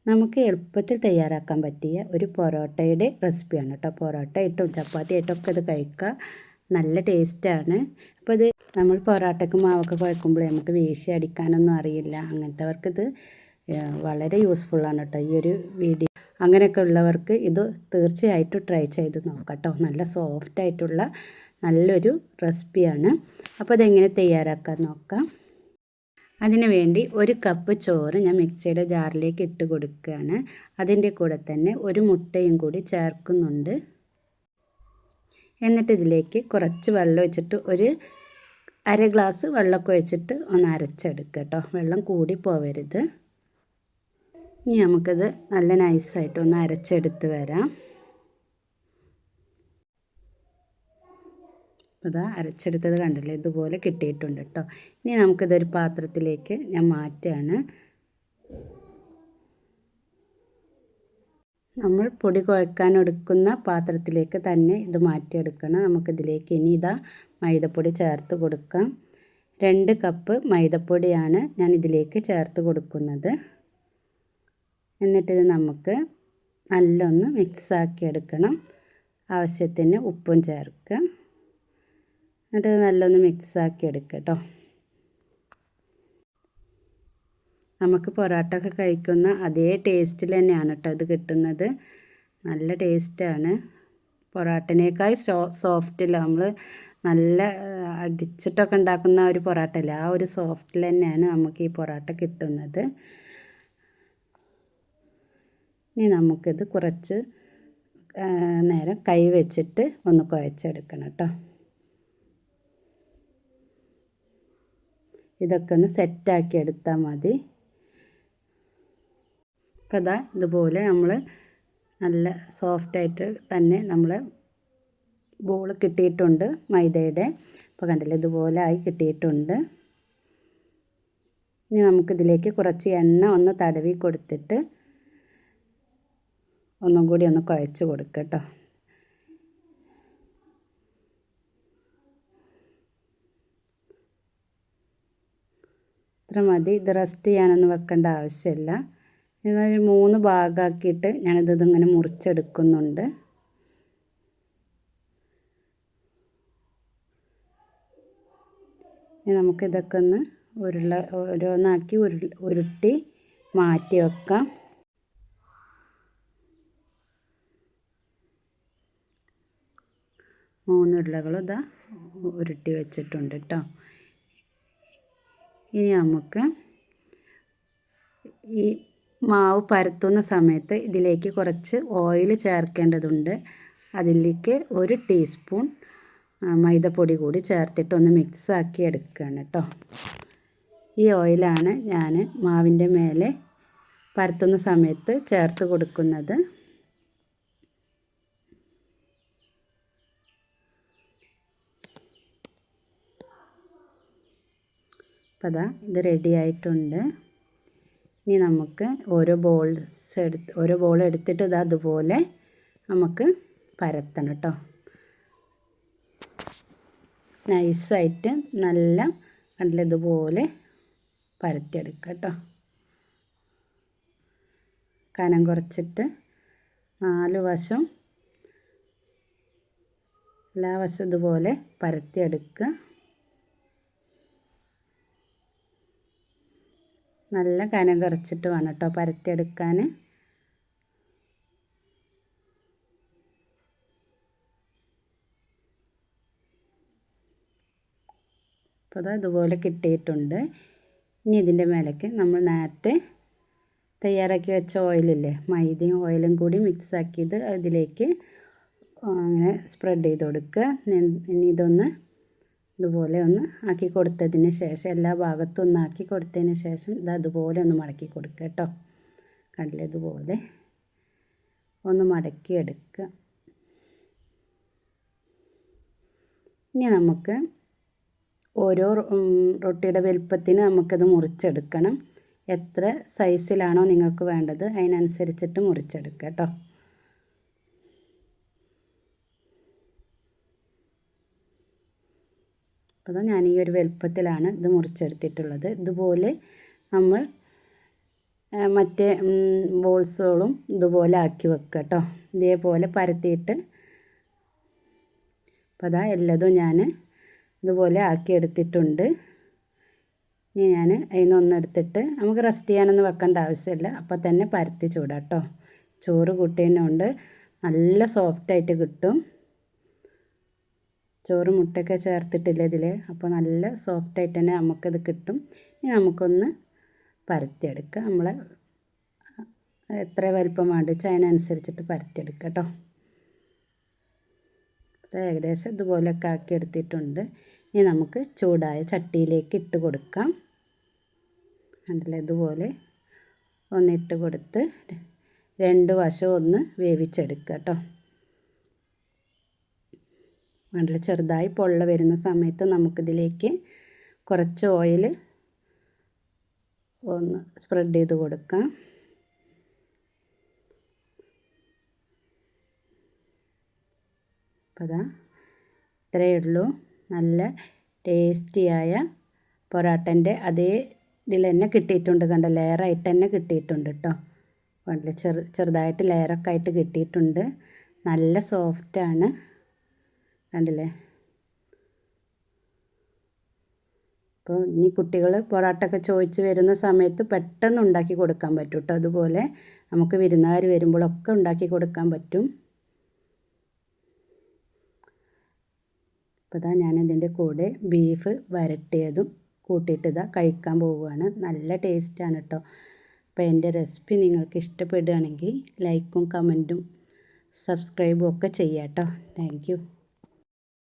നമുക്ക് എളുപ്പത്തിൽ തയ്യാറാക്കാൻ പറ്റിയ ഒരു പൊറോട്ടയുടെ റെസിപ്പിയാണ് കേട്ടോ. പൊറോട്ട ആയിട്ടും ചപ്പാത്തി ആയിട്ടൊക്കെ ഇത് കഴിക്കുക, നല്ല ടേസ്റ്റാണ്. അപ്പോൾ ഇത് നമ്മൾ പൊറോട്ടയ്ക്ക് മാവൊക്കെ കുഴക്കുമ്പോൾ നമുക്ക് വീശി അടിക്കാനൊന്നും അറിയില്ല, അങ്ങനത്തെവർക്കിത് വളരെ യൂസ്ഫുള്ളാണ് കേട്ടോ ഈ ഒരു വീഡിയോ. അങ്ങനെയൊക്കെ ഉള്ളവർക്ക് ഇത് തീർച്ചയായിട്ടും ട്രൈ ചെയ്ത് നോക്കാം കേട്ടോ. നല്ല സോഫ്റ്റായിട്ടുള്ള നല്ലൊരു റെസിപ്പിയാണ്. അപ്പോൾ അതെങ്ങനെ തയ്യാറാക്കാൻ നോക്കാം. അതിന് വേണ്ടി 1 കപ്പ് ചോറ് ഞാൻ മിക്സിയുടെ ജാറിലേക്ക് ഇട്ട് കൊടുക്കുകയാണ്. അതിൻ്റെ കൂടെ തന്നെ ഒരു മുട്ടയും കൂടി ചേർക്കുന്നുണ്ട്. എന്നിട്ട് ഇതിലേക്ക് കുറച്ച് വെള്ളം ഒഴിച്ചിട്ട് ഒരു അര ഗ്ലാസ് വെള്ളമൊക്കെ ഒഴിച്ചിട്ട് ഒന്ന് അരച്ചെടുക്കുക കേട്ടോ. വെള്ളം കൂടി പോവരുത്. ഇനി നമുക്കത് നല്ല നൈസായിട്ട് ഒന്ന് അരച്ചെടുത്ത് വരാം. അതാ അരച്ചെടുത്തത് കണ്ടില്ലേ, ഇതുപോലെ കിട്ടിയിട്ടുണ്ട് കേട്ടോ. ഇനി നമുക്കിതൊരു പാത്രത്തിലേക്ക് ഞാൻ മാറ്റുകയാണ്. നമ്മൾ പൊടി കുഴക്കാൻ എടുക്കുന്ന പാത്രത്തിലേക്ക് തന്നെ ഇത് മാറ്റിയെടുക്കണം. നമുക്കിതിലേക്ക് ഇനി ഇതാ മൈദപ്പൊടി ചേർത്ത് കൊടുക്കാം. 2 കപ്പ് മൈദപ്പൊടിയാണ് ഞാൻ ഇതിലേക്ക് ചേർത്ത് കൊടുക്കുന്നത്. എന്നിട്ടിത് നമുക്ക് നല്ലൊന്ന് മിക്സാക്കി എടുക്കണം. ആവശ്യത്തിന് ഉപ്പും ചേർക്കുക. എന്നിട്ട് നല്ലൊന്ന് മിക്സാക്കി എടുക്കുക കേട്ടോ. നമുക്ക് പൊറോട്ട ഒക്കെ കഴിക്കുന്ന അതേ ടേസ്റ്റിൽ തന്നെയാണ് കേട്ടോ ഇത് കിട്ടുന്നത്. നല്ല ടേസ്റ്റാണ്. പൊറോട്ടനേക്കാൾ സോഫ്റ്റില്ല, നമ്മൾ നല്ല അടിച്ചിട്ടൊക്കെ ഉണ്ടാക്കുന്ന ഒരു പൊറോട്ട അല്ല, ആ ഒരു സോഫ്റ്റിൽ തന്നെയാണ് നമുക്ക് ഈ പൊറോട്ട കിട്ടുന്നത്. ഇനി നമുക്കിത് കുറച്ച് നേരം കൈ വെച്ചിട്ട് ഒന്ന് കുഴച്ചെടുക്കണം കേട്ടോ. ഇതൊക്കെ ഒന്ന് സെറ്റാക്കി എടുത്താൽ മതി. അപ്പോൾ അതാ ഇതുപോലെ നമ്മൾ നല്ല സോഫ്റ്റായിട്ട് തന്നെ നമ്മൾ ബോൾ കിട്ടിയിട്ടുണ്ട് മൈദയുടെ. അപ്പോൾ കണ്ടില്ലേ, ഇതുപോലെ ആയി കിട്ടിയിട്ടുണ്ട്. ഇനി നമുക്കിതിലേക്ക് കുറച്ച് എണ്ണ ഒന്ന് തടവി കൊടുത്തിട്ട് ഒന്നും കൂടി ഒന്ന് കുഴച്ച് കൊടുക്കുക കേട്ടോ. ഇത്ര മതി. ഇത് റെസ്റ്റ് ചെയ്യാനൊന്നും വെക്കേണ്ട ആവശ്യമില്ല. ഇതൊരു 3 ഭാഗമാക്കിയിട്ട് ഞാനിതിങ്ങനെ മുറിച്ചെടുക്കുന്നുണ്ട്. ഇനി നമുക്കിതൊക്കെ ഒന്ന് ഓരോന്നാക്കി ഉരുട്ടി മാറ്റി വെക്കാം. 3 ഉരുളകളും ഇതാ ഉരുട്ടി വെച്ചിട്ടുണ്ട് കേട്ടോ. ഇനി നമുക്ക് ഈ മാവ് പരത്തുന്ന സമയത്ത് ഇതിലേക്ക് കുറച്ച് ഓയിൽ ചേർക്കേണ്ടതുണ്ട്. അതിലേക്ക് 1 ടീസ്പൂൺ മൈദപ്പൊടി കൂടി ചേർത്തിട്ട് ഒന്ന് മിക്സാക്കി എടുക്കുകയാണ് കേട്ടോ. ഈ ഓയിലാണ് ഞാൻ മാവിൻ്റെ മേലെ പരത്തുന്ന സമയത്ത് ചേർത്ത് കൊടുക്കുന്നത്. അപ്പോൾ അതാ ഇത് റെഡി ആയിട്ടുണ്ട്. ഇനി നമുക്ക് ഓരോ ബോൾ എടുത്തിട്ട് ഇത് അതുപോലെ നമുക്ക് പരത്തണം കേട്ടോ. നൈസായിട്ട് നല്ല കണ്ടില്ല ഇതുപോലെ പരത്തിയെടുക്കുക കേട്ടോ. കനം കുറച്ചിട്ട് 4 വശം എല്ലാ വശം ഇതുപോലെ പരത്തിയെടുക്കുക. നല്ല കനം കുറച്ചിട്ട് വേണം കേട്ടോ പരത്തിയെടുക്കാൻ. അപ്പോൾ അത് ഇതുപോലെ കിട്ടിയിട്ടുണ്ട്. ഇനി ഇതിൻ്റെ മേലേക്ക് നമ്മൾ നേരത്തെ തയ്യാറാക്കി വെച്ച ഓയിലില്ലേ, മൈദയും ഓയിലും കൂടി മിക്സാക്കിയത് ഇതിലേക്ക് അങ്ങനെ സ്പ്രെഡ് ചെയ്ത് കൊടുക്കുക. ഇനി ഇതൊന്ന് ഇതുപോലെ ഒന്ന് ആക്കി കൊടുത്തതിന് ശേഷം എല്ലാ ഭാഗത്തും ഒന്ന് ആക്കി കൊടുത്തതിന് ശേഷം ഇത് അതുപോലെ ഒന്ന് മടക്കി കൊടുക്കുക കേട്ടോ. കണ്ടില്ലേ, ഇതുപോലെ ഒന്ന് മടക്കി എടുക്കുക. ഇനി നമുക്ക് ഓരോ റൊട്ടിയുടെ വലുപ്പത്തിന് നമുക്കത് മുറിച്ചെടുക്കണം. എത്ര സൈസിലാണോ നിങ്ങൾക്ക് വേണ്ടത് അതിനനുസരിച്ചിട്ട് മുറിച്ചെടുക്കുക കേട്ടോ. അപ്പോൾ ഞാൻ ഈ ഒരു വലുപ്പത്തിലാണ് ഇത് മുറിച്ചെടുത്തിട്ടുള്ളത്. ഇതുപോലെ നമ്മൾ മറ്റേ ബോൾസുകളും ഇതുപോലെ ആക്കി വെക്കുക കേട്ടോ. ഇതേപോലെ പരത്തിയിട്ട് അപ്പോൾ അതാ എല്ലതും ഞാൻ ഇതുപോലെ ആക്കി എടുത്തിട്ടുണ്ട്. ഇനി ഞാൻ അതിനൊന്നെടുത്തിട്ട് നമുക്ക് റെസ്റ്റ് ചെയ്യാനൊന്നും വെക്കേണ്ട ആവശ്യമില്ല, അപ്പോൾ തന്നെ പരത്തി ചൂടാം കേട്ടോ. ചോറ് കൂട്ടിയതിനുകൊണ്ട് നല്ല സോഫ്റ്റായിട്ട് കിട്ടും. ചോറ് മുട്ടയൊക്കെ ചേർത്തിട്ടില്ല ഇതിൽ, അപ്പോൾ നല്ല സോഫ്റ്റായിട്ട് തന്നെ നമുക്കിത് കിട്ടും. ഇനി നമുക്കൊന്ന് പരത്തിയെടുക്കുക. നമ്മളെ എത്ര വലിപ്പം വേണ്ട വെച്ചാൽ അതിനനുസരിച്ചിട്ട് പരത്തിയെടുക്കുക കേട്ടോ. അപ്പോൾ ഏകദേശം ഇതുപോലെയൊക്കെ ആക്കി എടുത്തിട്ടുണ്ട്. ഇനി നമുക്ക് ചൂടായ ചട്ടിയിലേക്ക് ഇട്ട് കൊടുക്കാം. കണ്ടില്ലേ, ഇതുപോലെ ഒന്നിട്ട് കൊടുത്ത് 2 വശവും ഒന്ന് വേവിച്ചെടുക്കുക കേട്ടോ. നല്ല ചെറുതായി പൊള്ള വരുന്ന സമയത്ത് നമുക്കിതിലേക്ക് കുറച്ച് ഓയിൽ ഒന്ന് സ്പ്രെഡ് ചെയ്ത് കൊടുക്കാം. അപ്പോൾ അതാ ഇത്രയേ ഉള്ളൂ. നല്ല ടേസ്റ്റിയായ പൊറാട്ടൻ്റെ അതേ ഇതിൽ തന്നെ കിട്ടിയിട്ടുണ്ട്. കണ്ട ലെയറായിട്ട് തന്നെ കിട്ടിയിട്ടുണ്ട് കേട്ടോ. വളരെ ചെറുതായിട്ട് ലെയറൊക്കെ ആയിട്ട് കിട്ടിയിട്ടുണ്ട്. നല്ല സോഫ്റ്റാണ്, കണ്ടില്ലേ. അപ്പോൾ ഇനി കുട്ടികൾ പൊറാട്ടൊക്കെ ചോദിച്ച് വരുന്ന സമയത്ത് പെട്ടെന്ന് ഉണ്ടാക്കി കൊടുക്കാൻ പറ്റും കേട്ടോ. അതുപോലെ നമുക്ക് വിരുന്നുകാർ വരുമ്പോഴൊക്കെ ഉണ്ടാക്കി കൊടുക്കാൻ പറ്റും. അപ്പോൾ ഇതാ ഞാനിതിൻ്റെ കൂടെ ബീഫ് വരട്ടിയതും കൂട്ടിയിട്ട് ഇതാ കഴിക്കാൻ പോവുകയാണ്. നല്ല ടേസ്റ്റാണ് കേട്ടോ. അപ്പോൾ എൻ്റെ റെസിപ്പി നിങ്ങൾക്ക് ഇഷ്ടപ്പെടുകയാണെങ്കിൽ ലൈക്കും കമൻറ്റും സബ്സ്ക്രൈബും ഒക്കെ ചെയ്യാം കേട്ടോ. Thank you.